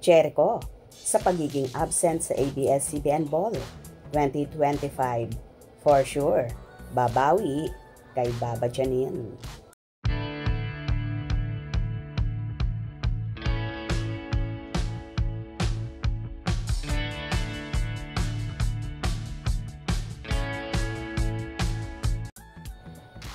Jericho sa pagiging absent sa ABS-CBN Ball 2025. For sure, babawi kay Baba Janine.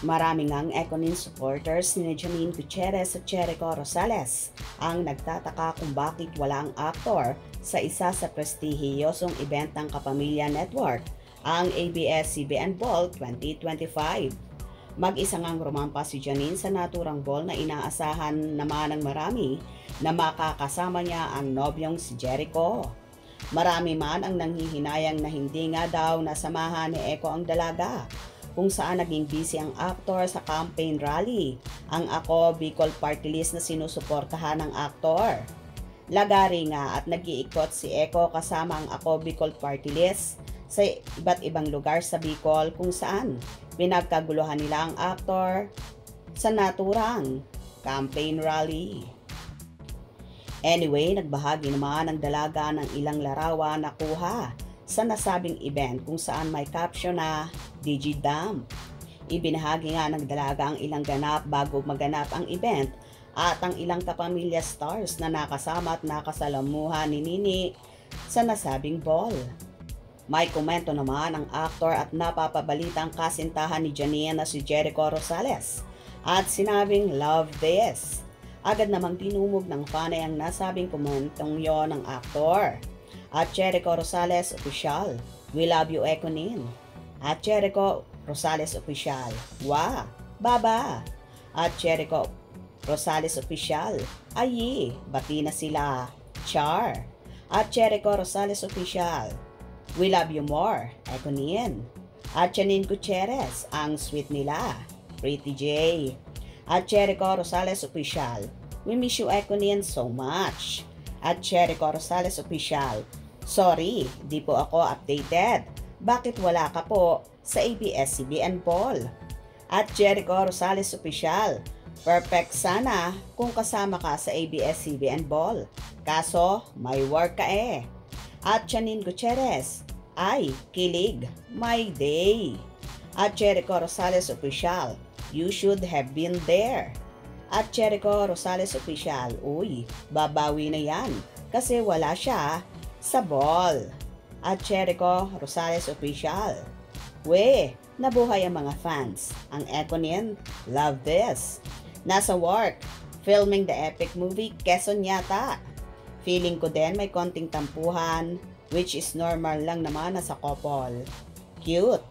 Maraming ang Econin supporters ni Janine Gutierrez at Jericho Rosales ang nagtataka kung bakit wala ang aktor sa isa sa prestihiyosong event ng Kapamilya Network, ang ABS-CBN Ball 2025. Mag-isa ngang rumampa si Janine sa naturang ball na inaasahan naman ng marami na makakasama niya ang nobyong si Jericho. Marami man ang nanghihinayang na hindi nga daw nasamahan ni Eko ang dalaga, kung saan naging busy ang aktor sa campaign rally, ang Ako Bicol Party List na sinusuportahan ng aktor. Lagari nga at nag-iikot si Eko kasama ang Ako Bicol Party List sa iba't ibang lugar sa Bicol kung saan pinagkaguluhan nila ang aktor sa naturang campaign rally. Anyway, nagbahagi naman ang dalaga ng ilang larawan na kuha sa nasabing event kung saan may caption na Digidump. Ibinahagi nga ng dalaga ang ilang ganap bago maganap ang event at ang ilang kapamilya stars na nakasama at nakasalamuhan ni Nini sa nasabing ball. May komento naman ang aktor at napapabalitang kasintahan ni Janine na si Jericho Rosales at sinabing love this. Agad namang tinumog ng fanay ang nasabing komentong yon ng aktor. At Jericho Rosales Official, we love you Econin. At Jericho Rosales Official, wow, baba. At Jericho Rosales Official, ayi, bati na sila, char. At Jericho Rosales Official, we love you more, Econin. At Janine Gutierrez, ang sweet nila, Pretty J. At Jericho Rosales Official, we miss you Econin so much. At Jericho Rosales Official, sorry, di po ako updated. Bakit wala ka po sa ABS-CBN Ball? At Jericho Rosales Official, perfect sana kung kasama ka sa ABS-CBN Ball. Kaso, may work ka eh. At Janine Gutierrez, ay, kilig, my day. At Jericho Rosales Official, you should have been there. At Jericho Rosales Official, uy, babawi na yan kasi wala siya sa ball. At Jericho Rosales Official, we, nabuhay ang mga fans. Ang Econin, love this. Nasa work, filming the epic movie Quezon yata. Feeling ko din may konting tampuhan, which is normal lang naman na sa couple. Cute.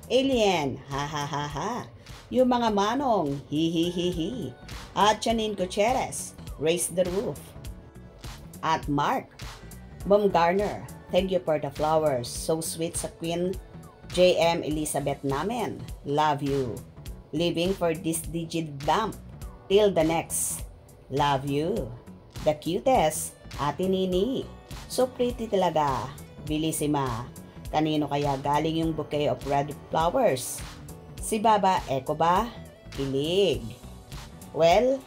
Alien, ha ha ha ha. Yung mga manong, hi hi hi hi. At Janine Gutierrez, raise the roof. At Mark Baumgartner, thank you for the flowers. So sweet sa Queen JM Elizabeth namin. Love you. Living for this Digidump. Till the next. Love you. The cutest, Ate Nini. So pretty talaga. Bilisima. Kanino kaya galing yung bouquet of red flowers? Si Baba Eko ba? Kilig. Well,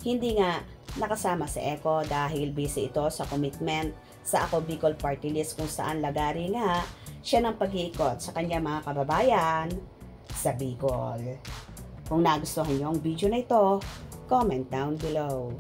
hindi nga nakasama si Eko dahil busy ito sa commitment sa Ako Bicol Party List kung saan lagari nga siya ng pag-iikot sa kanya mga kababayan sa Bicol. Kung nagustuhan niyo ang video na ito, comment down below.